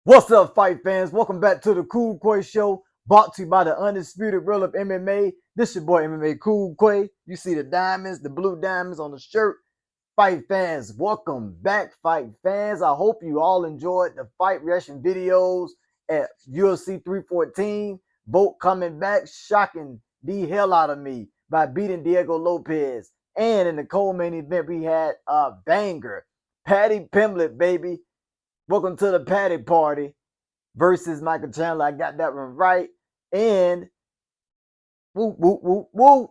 What's up, fight fans? Welcome back to the Cool Quay Show, brought to you by the Undisputed Real of MMA. This your boy MMA Cool Quay. You see the diamonds, the blue diamonds on the shirt. Fight fans, welcome back, fight fans. I hope you all enjoyed the fight reaction videos at UFC 314. Volk coming back, shocking the hell out of me by beating Diego Lopez. And in the co-main event, we had a banger. Paddy Pimblett, baby. Welcome to the Paddy Party versus Michael Chandler. I got that one right. And woo, woo, woo, woo.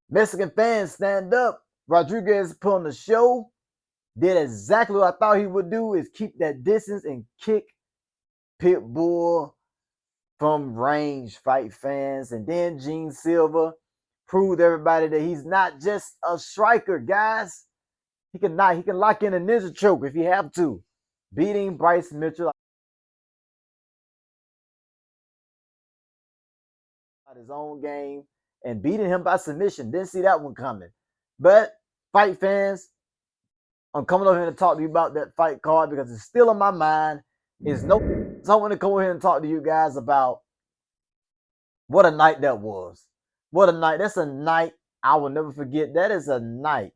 Mexican fans, stand up. Rodriguez put on the show. Did exactly what I thought he would do, is keep that distance and kick Pitbull from range, fight fans. And then Gene Silva proved everybody that he's not just a striker, guys. He can lock in a ninja choke if you have to. Beating Bryce Mitchell out his own game and beating him by submission. Didn't see that one coming. But fight fans, I'm coming over here to talk to you about that fight card because it's still on my mind. So I want to come over here and talk to you guys about what a night that was. What a night. That's a night I will never forget. That is a night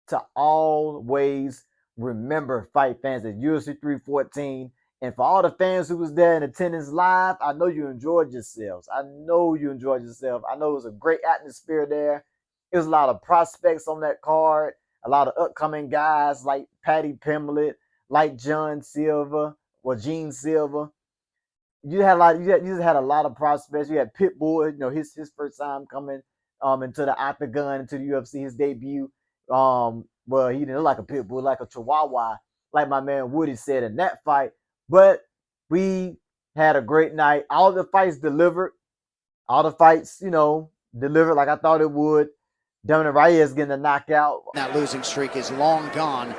to always remember, fight fans, at UFC 314. And for all the fans who was there in attendance live, I know you enjoyed yourselves. I know it was a great atmosphere there. It was a lot of prospects on that card, a lot of upcoming guys like Paddy Pimblett, like Gene Silva. You just had a lot of prospects. You had Pitbull, his first time coming into the octagon, into the UFC, his debut. Well, he didn't look like a pit bull, like a chihuahua, like my man Woody said in that fight. But we had a great night. All the fights delivered. All the fights, delivered like I thought it would. Dominic Reyes getting a knockout. That losing streak is long gone.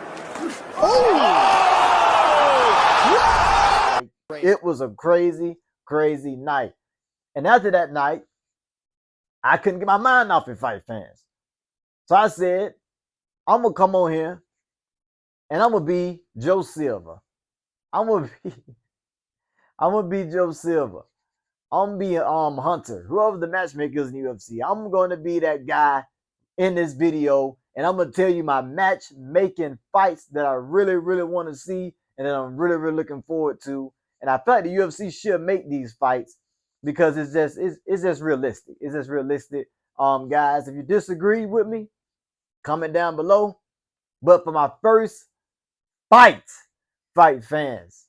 It was a crazy, crazy night. And after that night, I couldn't get my mind off it, fight fans. So I said, I'm going to come on here and I'm going to be Joe Silva. I'm going to be Joe Silva. I'm going to be Hunter, whoever the matchmaker is in the UFC. I'm going to be that guy in this video, and I'm going to tell you my matchmaking fights that I really, really want to see and that I'm really, really looking forward to. And I feel like the UFC should make these fights because it's just realistic. It's just realistic. Guys, if you disagree with me, comment down below. But for my first fight fans,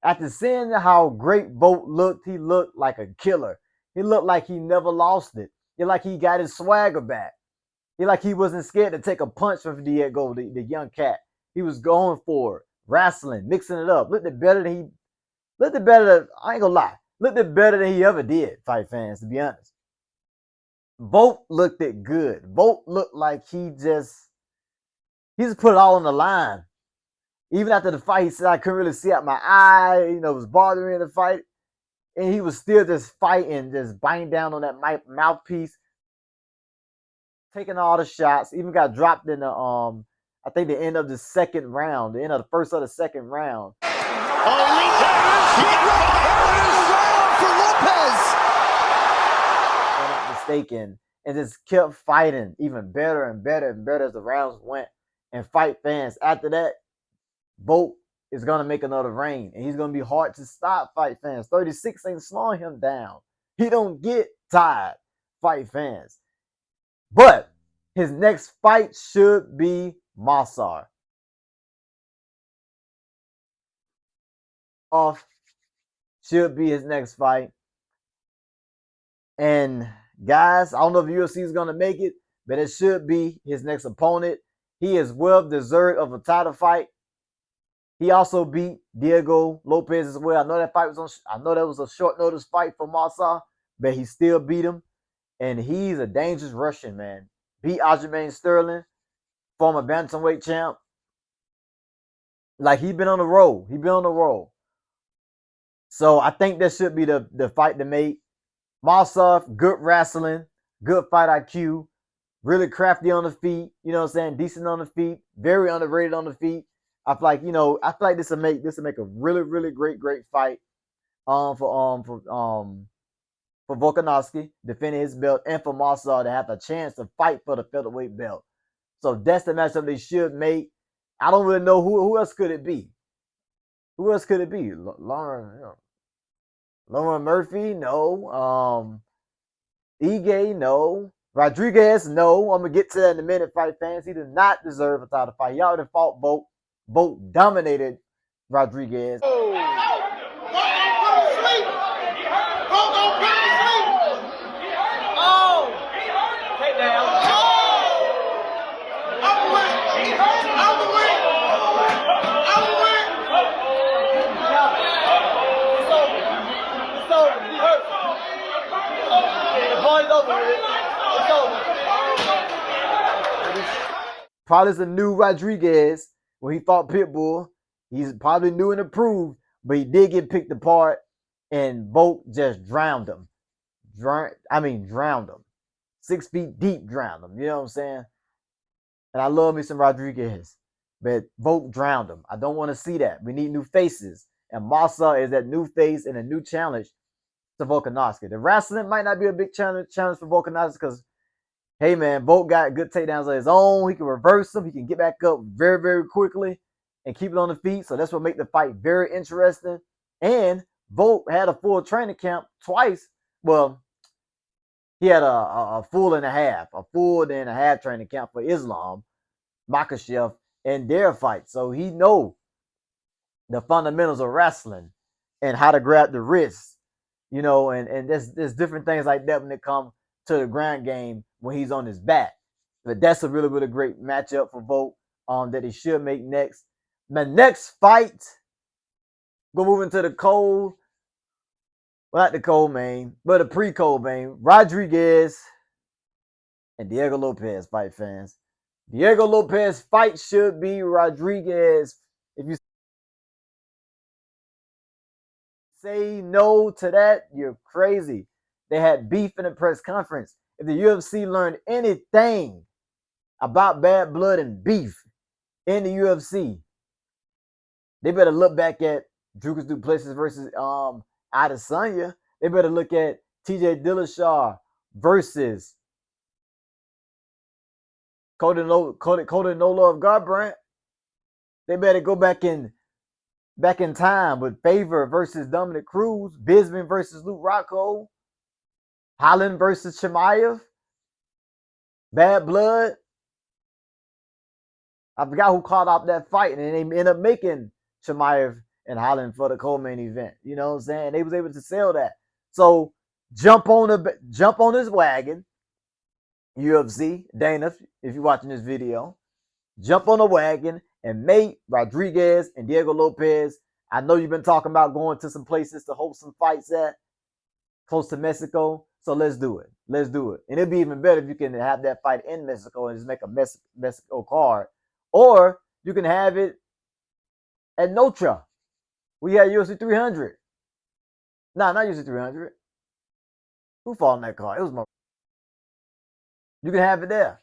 after seeing how great Volk looked, he looked like a killer. He looked like he never lost it. He like he got his swagger back. He like he wasn't scared to take a punch from Diego, the young cat. He was going for it, wrestling, mixing it up. Looked better than he ever did, fight fans, to be honest. Volk looked it good. Volk looked like he just put it all on the line. Even after the fight, he said I couldn't really see out my eye. It was bothering the fight. And he was still just fighting, just biting down on that mouthpiece, taking all the shots. Even got dropped in the I think the end of the second round, the end of the first or the second round. Mistaken, and just kept fighting even better and better and better as the rounds went. And fight fans, after that, Volk is going to make another reign, and he's going to be hard to stop, fight fans. 36 ain't slowing him down. He don't get tired, fight fans. But his next fight should be Movsar. Should be his next fight. And guys, I don't know if UFC is going to make it, but it should be his next opponent. He is well deserved of a title fight. He also beat Diego Lopez as well. I know that was a short notice fight for Movsar, but he still beat him. And he's a dangerous Russian, man. Beat Aljamain Sterling, former bantamweight champ. Like, he's been on the roll. So I think that should be the fight to make. Movsar, good wrestling, good fight IQ, really crafty on the feet, decent on the feet, very underrated on the feet. I feel like I feel like this will make a really really great fight for Volkanovski defending his belt and for Marcel to have a chance to fight for the featherweight belt. So that's the matchup they should make. I don't really know who else could it be. Who else could it be? Lauren Murphy, no. Ige, no. Rodriguez, no. I'm gonna get to that in a minute, fight fans. He did not deserve a title fight. He already fought Volk. Volk dominated Rodriguez. Probably is a new Rodriguez when he fought Pitbull. He's probably new and improved, but he did get picked apart, and Volk just drowned him. Drowned him. 6 feet deep, drowned him. You know what I'm saying? And I love me some Rodriguez, but Volk drowned him. I don't want to see that. We need new faces, and Massa is that new face and a new challenge to Volkanovski. The wrestling might not be a big challenge for Volkanovski because, hey man, Volk got good takedowns of his own. He can reverse them. He can get back up very, very quickly and keep it on the feet. So that's what makes the fight very interesting. And Volk had a full training camp twice. Well, he had a full and a half training camp for Islam, Makhachev, and their fight. So he know the fundamentals of wrestling and how to grab the wrist, and there's different things like that when it comes to the ground game when he's on his back. But that's a really, really great matchup for Volk that he should make next. My next fight, go move into the cold. Well, not the cold main, but a pre-cold main. Rodriguez and Diego Lopez, fight fans. Diego Lopez fight should be Rodriguez. If you say no to that, you're crazy. They had beef in the press conference. If the UFC learned anything about bad blood and beef in the UFC, they better look back at Dricus du Plessis versus Adesanya. They better look at TJ Dillashaw versus Cody Nola of Garbrandt. They better go back in time with Favor versus Dominic Cruz, Bisping versus Luke Rockhold, Holland versus Chimaev, Bad Blood. I forgot who called out that fight, and they ended up making Chimaev and Holland for the co-main event. You know what I'm saying? They was able to sell that. So jump on this wagon, UFC, Dana, if you're watching this video. Jump on the wagon and make Rodriguez and Diego Lopez. I know you've been talking about going to some places to host some fights at close to Mexico. So let's do it. Let's do it. And it'd be even better if you can have that fight in Mexico and just make a Mexico card. Or you can have it at Notra. We had UFC 300. Nah, not UFC 300. Who fought in that card? It was my. You can have it there.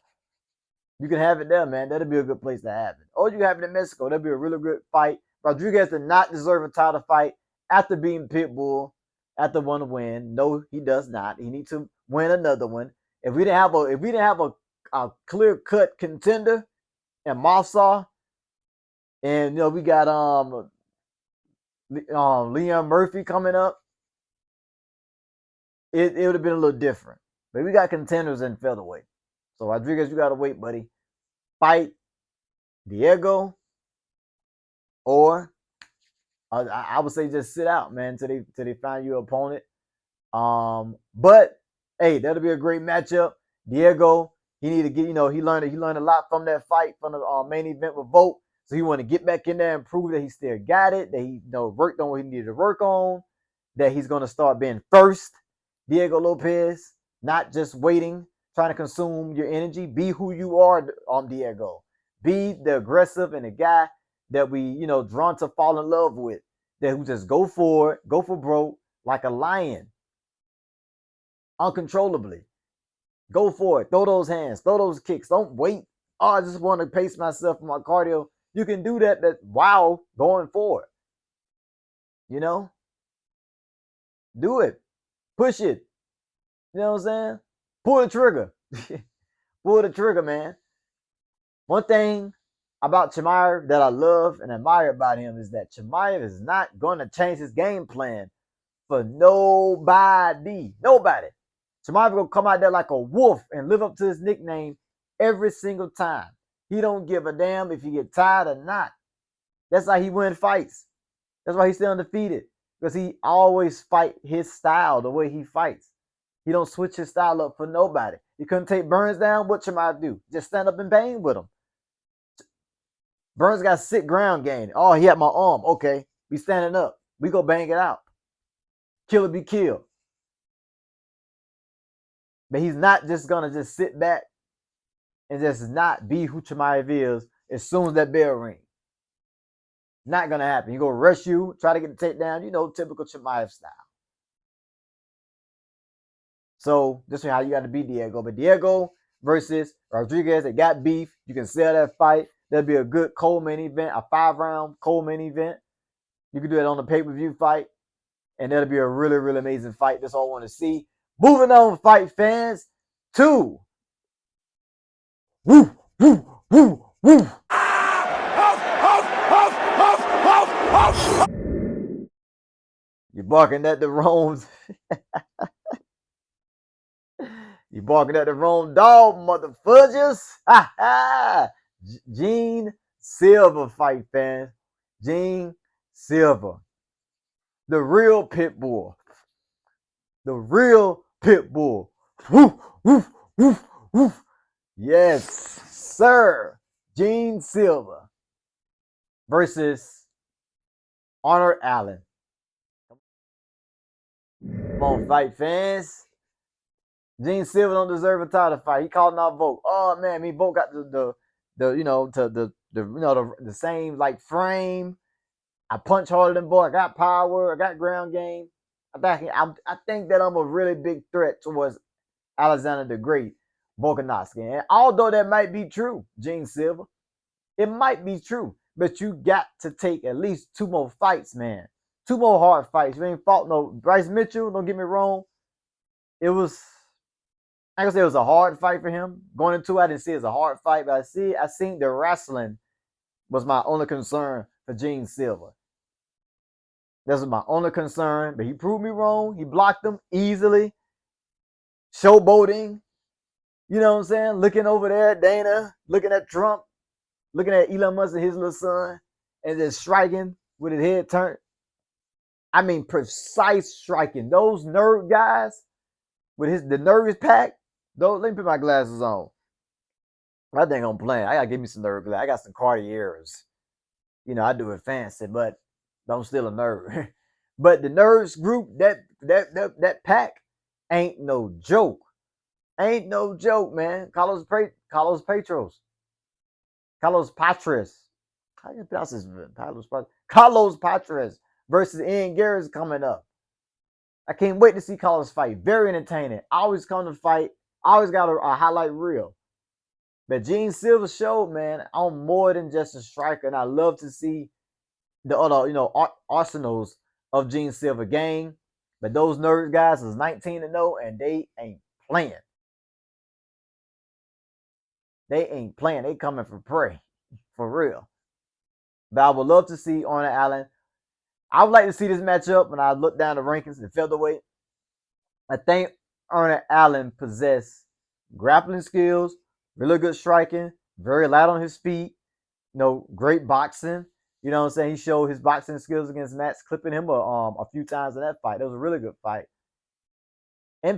You can have it there, man. That'd be a good place to have it. Or you can have it in Mexico. That'd be a really good fight. Rodriguez did not deserve a title fight after being Pitbull, after one win. No, he does not. He needs to win another one. If we didn't have a clear-cut contender and Massa, and we got Leon Murphy coming up, it would have been a little different. But we got contenders in featherweight. So Rodriguez, you gotta wait, buddy. Fight Diego, or I would say just sit out, man, till they find you an opponent. But hey, that'll be a great matchup. Diego, he need to get, he learned a lot from that fight from the main event with Volk. So he want to get back in there and prove that he still got it, that he worked on what he needed to work on, that he's gonna start being first. Diego Lopez, not just waiting, trying to consume your energy. Be who you are, Diego. Be the aggressive and the guy that we, drawn to fall in love with. That who just go for it, go for broke, like a lion. Uncontrollably. Go for it. Throw those hands. Throw those kicks. Don't wait. Oh, I just want to pace myself for my cardio. You can do that while going forward. You know? Do it. Push it. You know what I'm saying? Pull the trigger. Pull the trigger, man. One thing about Chimaev that I love and admire about him is that Chimaev is not going to change his game plan for nobody. Nobody. Chimaev going to come out there like a wolf and live up to his nickname every single time. He don't give a damn if you get tired or not. That's how he wins fights. That's why he's still undefeated. Because he always fight his style, the way he fights. He don't switch his style up for nobody. You couldn't take Burns down, what Chimaev do? Just stand up and bang with him. Burns got sick ground game. Oh, he had my arm. Okay, we standing up. We go bang it out. Kill or be killed. But he's not just going to just sit back and just not be who Chimaev is as soon as that bell rings. Not going to happen. He going to rush you, try to get the takedown, you know, typical Chimaev style. So this is how you got to beat Diego. But Diego versus Rodriguez, they got beef. You can sell that fight. That'll be a good co-main event, a 5-round co-main event. You can do it on the pay-per-view fight. And that'll be a really, really amazing fight. That's all I want to see. Moving on, fight fans, to woo, woo, woo, woo. You barking at the wrong. You barking at the wrong dog, motherfuckers. Ha ha. Gene Silva fight, fans. Gene Silva. The real pit bull. The real pit bull. Woof, woof, woof, woof. Yes, sir. Gene Silva versus Honor Allen. Come on, fight fans. Gene Silva don't deserve a title fight. He called out Volk. Oh man, me Volk got the same like frame. I punch harder than Volk. I got power. I got ground game. I think that I'm a really big threat towards Alexander the Great, Volkanovski. And although that might be true, Gene Silva, it might be true. But you got to take at least 2 more fights, man. 2 more hard fights. You ain't fought no Bryce Mitchell. Don't get me wrong. It was, I can say it was a hard fight for him. Going into it, I didn't see it as a hard fight, but I seen the wrestling was my only concern for Gene Silva. This was my only concern, but he proved me wrong. He blocked him easily. Showboating. You know what I'm saying? Looking over there at Dana, looking at Trump, looking at Elon Musk and his little son, and just striking with his head turned. I mean, precise striking. Those nerd guys with the nervous pack. Let me put my glasses on. I think I'm playing. I gotta give me some nerd glasses. I got some Cartiers. You know, I do it fancy, but I'm still a nerd. But the nerds group, that pack, ain't no joke. Ain't no joke, man. Carlos Patres. How do you pronounce this? Carlos Patres versus Ian Garrett's coming up. I can't wait to see Carlos fight. Very entertaining. Always come to fight. Always got a highlight reel. But Gene Silva showed, man, I'm more than just a striker, and I love to see the other, arsenals of Gene Silva game. But those nerd guys is 19-0, and they ain't playing. They ain't playing. They coming for prey, for real. But I would love to see Honor Allen. I would like to see this matchup when I look down the rankings in featherweight. I think Honor Allen possesses grappling skills, really good striking, very light on his feet, great boxing. You know what I'm saying? He showed his boxing skills against Max, clipping him a few times in that fight. That was a really good fight.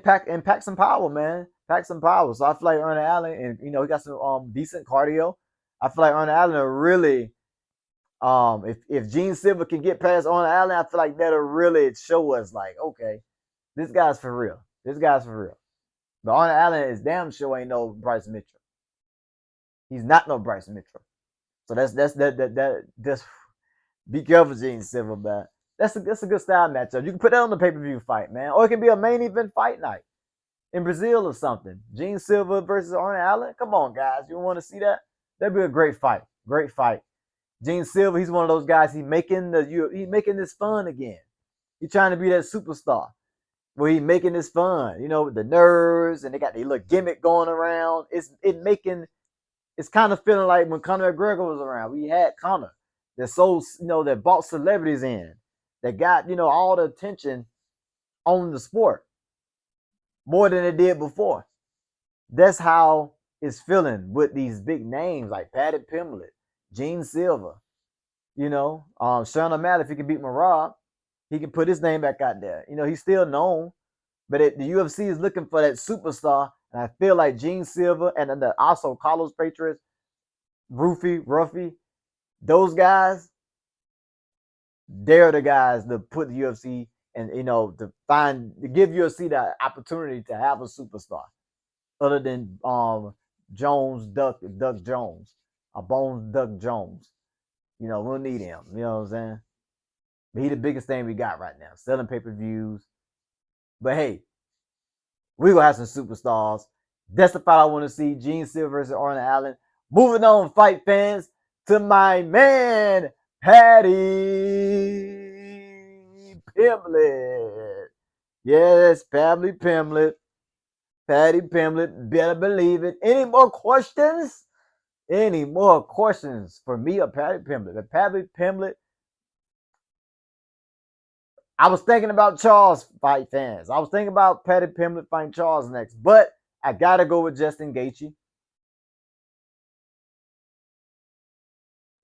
Pack some power, man. Pack some power. So I feel like Honor Allen, and he got some decent cardio. I feel like Honor Allen will really, if Gene Silva can get past Honor Allen, I feel like that'll really show us, like, okay, this guy's for real. This guy's for real. But Honor Allen is damn sure ain't no Bryce Mitchell. He's not no Bryce Mitchell. So that's be careful, Gene Silva, man. That's a good style matchup. You can put that on the pay-per-view fight, man. Or it can be a main event fight night in Brazil or something. Gene Silva versus Honor Allen. Come on, guys. You want to see that? That'd be a great fight. Great fight. Gene Silva, he's one of those guys. He's making this fun again. He's trying to be that superstar where he's making this fun. You know, with the nerves and they got the little gimmick going around. It's kind of feeling like when Conor McGregor was around. We had Conor that brought celebrities in, that got all the attention on the sport more than it did before. That's how it's feeling with these big names like Paddy Pimblett, Gene Silva. Sean O'Malley, if he can beat Marab, he can put his name back out there. He's still known, but the UFC is looking for that superstar, and I feel like Gene Silva and then also Carlos Patriots, Ruffy, those guys, they're the guys to put the UFC and to give UFC the opportunity to have a superstar other than Duck Jones, Bones Duck Jones. We'll need him. You know what I'm saying? But he the biggest thing we got right now, selling pay-per-views. But hey, we gonna have some superstars. That's the fight I want to see. Gene Silva versus Arnold Allen. Moving on, fight fans, to my man, Paddy Pimblett. Yes, Paddy Pimblett. Paddy Pimblett, better believe it. Any more questions? Any more questions for me or Paddy Pimblett? The Paddy Pimblett. I was thinking about Charles, fight fans. I was thinking about Paddy Pimblett fighting Charles next, but I gotta go with Justin Gaethje.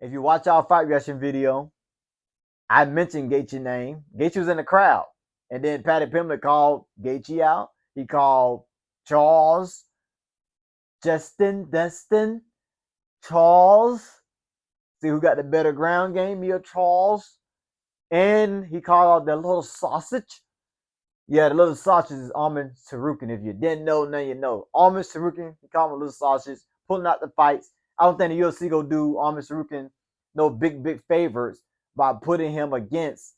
If you watch our fight reaction video, I mentioned Gaethje's name. Gaethje was in the crowd, and then Paddy Pimblett called Gaethje out. He called Charles, Justin, Dustin, Charles. See who got the better ground game, me or Charles? And he called out the little sausage. Yeah, the little sausage is Arman Tsarukyan. If you didn't know, now you know. Arman Tsarukyan, he called him a little sausage, pulling out the fights. I don't think the UFC gonna do Arman Tsarukyan no big favors by putting him against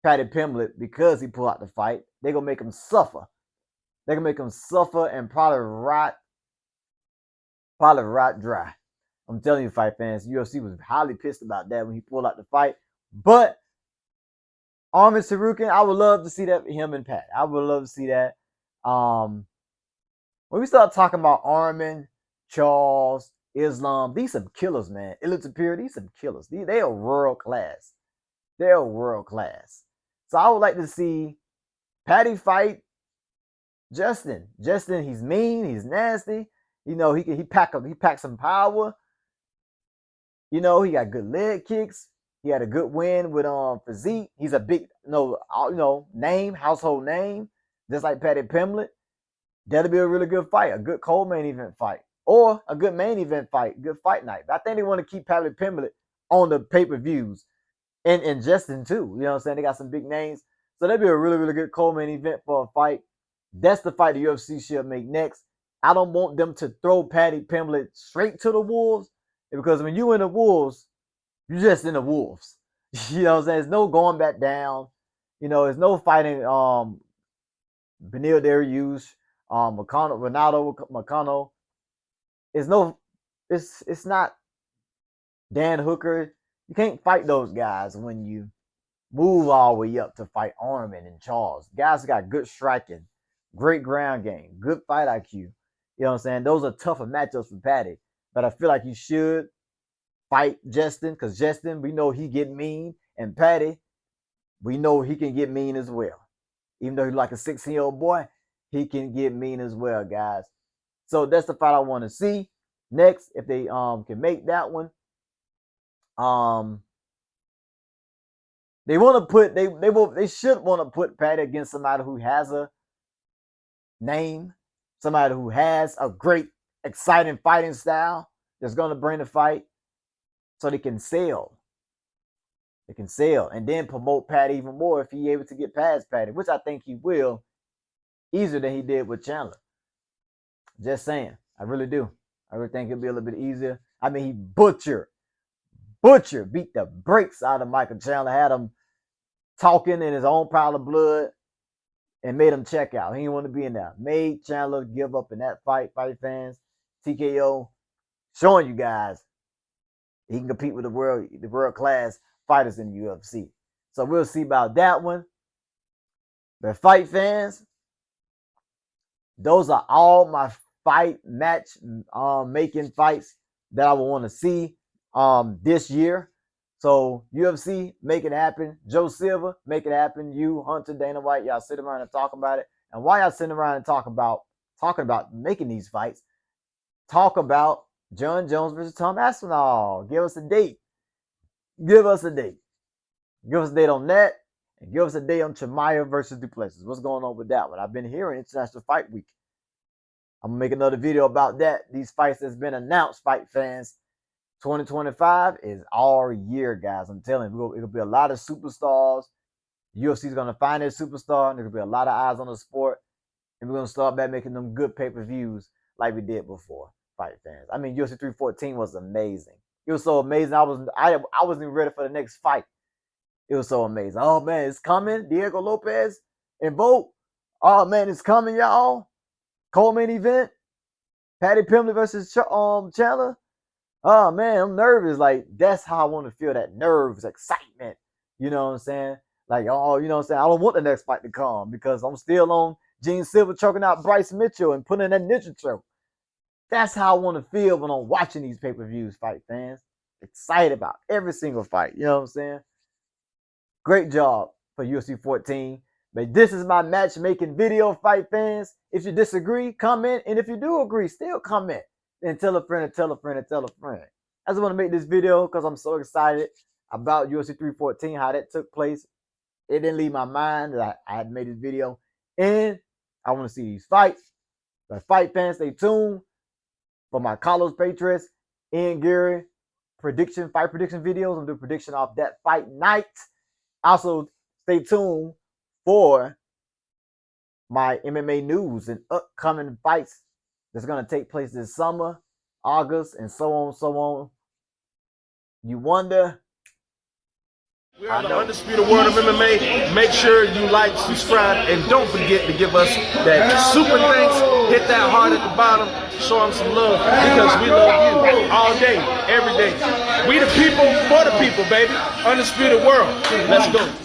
Paddy Pimblett because he pulled out the fight. They're gonna make him suffer. They're gonna make him suffer and probably rot dry. I'm telling you, fight fans, UFC was highly pissed about that when he pulled out the fight. But Arman Tsarukyan, I would love to see that, him and Pat. I would love to see that. When we start talking about Arman, Charles, Islam, these some killers, man. Illitzapir, these some killers. They are world class. They're world class. So I would like to see Paddy fight Justin. Justin, he's mean, he's nasty. He packs some power. He got good leg kicks. He had a good win with physique. He's a big name, household name, just like Paddy Pimblett. That'll be a really good fight, a good cold main event fight, or a good main event fight, good fight night. But I think they want to keep Paddy Pimblett on the pay-per-views and Justin too. You know what I'm saying? They got some big names. So that'd be a really, really good cold main event for a fight. That's the fight the UFC should make next. I don't want them to throw Paddy Pimblett straight to the wolves, because when you in the wolves, you're just in the wolves. You know what I'm saying? There's no going back down. There's no fighting Benil Dariush, Ronaldo McConnell. It's not Dan Hooker. You can't fight those guys when you move all the way up to fight Arman and Charles. Guys got good striking, great ground game, good fight IQ. You know what I'm saying? Those are tougher matchups for Paddy. But I feel like you should fight Justin, because Justin, we know he get mean, and Paddy, we know he can get mean as well. Even though he's like a 16-year-old boy, he can get mean as well, guys. So that's the fight I want to see. Next, if they can make that one, they want to put they should want to put Paddy against somebody who has a name, somebody who has a great, exciting fighting style that's going to bring the fight, so they can sell. They can sell and then promote Paddy even more if he's able to get past Paddy, which I think he will, easier than he did with Chandler. Just saying. I really do. I really think it'll be a little bit easier. I mean, he butchered, beat the brakes out of Michael Chandler, had him talking in his own pile of blood, and made him check out. He didn't want to be in there. Made Chandler give up in that fight, fans. TKO, showing you guys, he can compete with the world class fighters in the UFC. So we'll see about that one. But fight fans, those are all my fight match making fights that I would want to see this year. So UFC, make it happen. Joe Silva, make it happen. You, Hunter, Dana White, y'all sit around and talk about it. And while y'all sitting around and talking about making these fights, talk about John Jones versus Tom Aspinall. Give us a date. Give us a date. Give us a date on that. And give us a date on Chimaev versus Duplessis. What's going on with that one? I've been hearing International Fight Week. I'm going to make another video about that. These fights that's been announced, fight fans. 2025 is our year, guys. I'm telling you, it'll be a lot of superstars. UFC is going to find their superstar, and there's going to be a lot of eyes on the sport. And we're going to start back making them good pay-per-views like we did before, fight fans. I mean, UFC 314 was amazing. It was so amazing. I wasn't even ready for the next fight. It was so amazing. Oh, man, it's coming. Diego Lopez and Volk. Oh, man, it's coming, y'all. Co-main event. Patty Pimblett versus Chandler. Oh, man, I'm nervous. Like, that's how I want to feel, that nerves, excitement. You know what I'm saying? Like, oh, you know what I'm saying? I don't want the next fight to come because I'm still on Gene Silva choking out Bryce Mitchell and putting in that ninja choke. That's how I want to feel when I'm watching these pay-per-views, fight fans. Excited about every single fight. You know what I'm saying? Great job for UFC 14. But this is my matchmaking video, fight fans. If you disagree, comment. And if you do agree, still comment. And tell a friend and tell a friend and tell a friend. I just want to make this video because I'm so excited about UFC 314, how that took place. It didn't leave my mind that I had made this video. And I want to see these fights. But fight fans, stay tuned for my Carlos Patriots and Gary fight prediction videos. I'm going to do prediction off that fight night. Also, stay tuned for my MMA news and upcoming fights that's going to take place this summer, August, and so on, so on. You wonder? We're on the undisputed world of MMA. Make sure you like, subscribe, and don't forget to give us that super thanks. Hit that heart at the bottom. Show them some love because we love you all day, every day. We the people for the people, baby. Undisputed world. Let's go.